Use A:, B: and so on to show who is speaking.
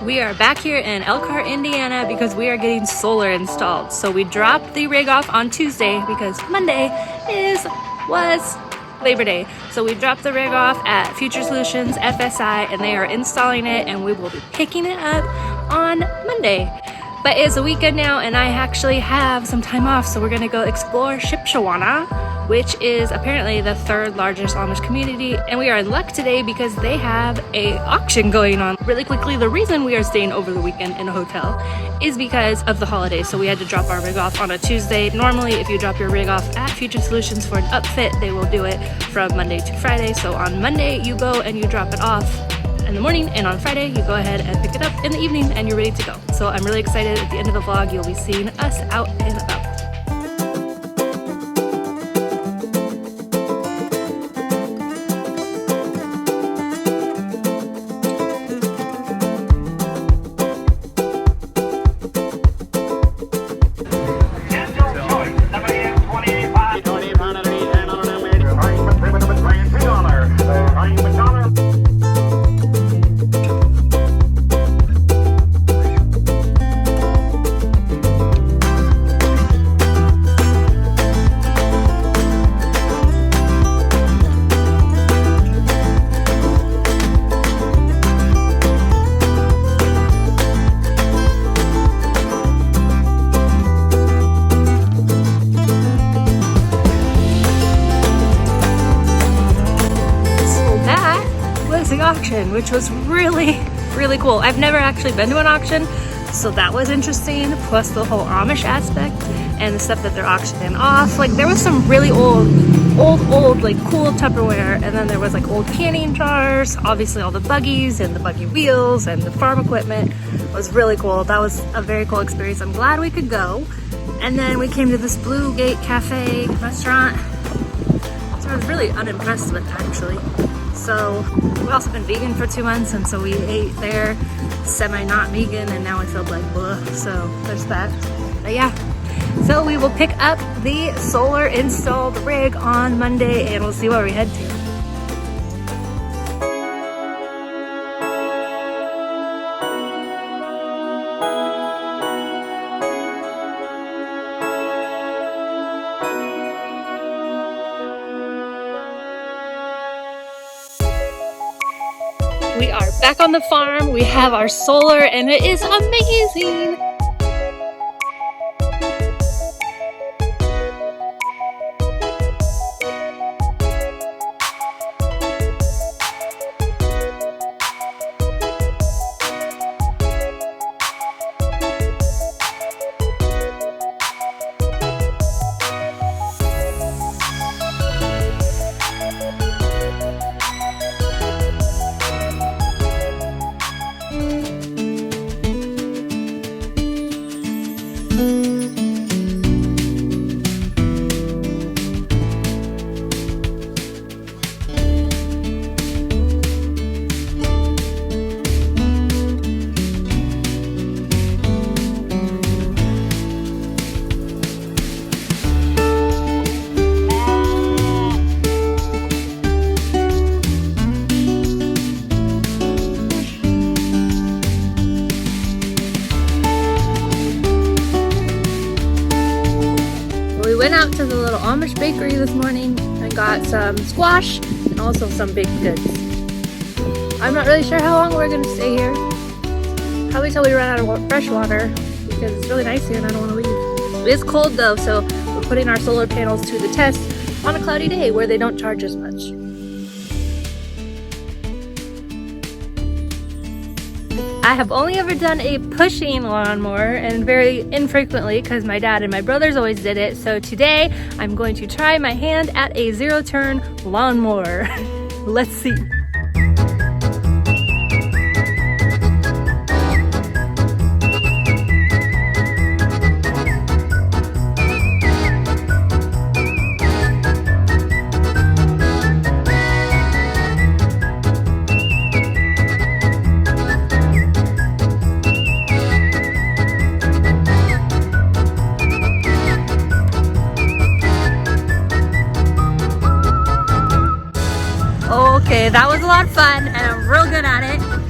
A: We are back here in Elkhart, Indiana because we are getting solar installed. So we dropped the rig off on Tuesday because Monday was Labor Day. So we dropped the rig off at Future Solutions FSI and they are installing it and we will be picking it up on Monday. But it's a weekend now and I actually have some time off, so we're gonna go explore Shipshewana, which is apparently the third largest Amish community, and we are in luck today because they have a auction going on. Really quickly, the reason we are staying over the weekend in a hotel is because of the holidays. So we had to drop our rig off on a Tuesday. Normally, if you drop your rig off at Future Solutions for an upfit, they will do it from Monday to Friday. So on Monday, you go and you drop it off in the morning, and on Friday you go ahead and pick it up in the evening and you're ready to go. So I'm really excited. At the end of the vlog you'll be seeing us out and about. Auction, which was really cool. I've never actually been to an auction, so that was interesting, plus the whole Amish aspect and the stuff that they're auctioning off. Like there was some really old like cool Tupperware, and then there was like old canning jars, obviously all the buggies and the buggy wheels and the farm equipment. It was really cool. That was a very cool experience. I'm glad we could go. And then we came to this Blue Gate Cafe restaurant, so I was really unimpressed with actually. So we've also been vegan for 2 months, and so we ate there semi not vegan, and now I feel like blah, so there's that. But yeah, so we will pick up the solar installed rig on Monday and we'll see where we head to. We are back on the farm. We have our solar and it is amazing. We went out to the little Amish bakery this morning and got some squash and also some baked goods. I'm not really sure how long we're going to stay here. Probably till we run out of fresh water because it's really nice here and I don't want to leave. It is cold though, so we're putting our solar panels to the test on a cloudy day where they don't charge as much. I have only ever done a pushing lawnmower, and very infrequently because my dad and my brothers always did it. So today I'm going to try my hand at a zero-turn lawnmower. Let's see. Okay, that was a lot of fun and I'm real good at it.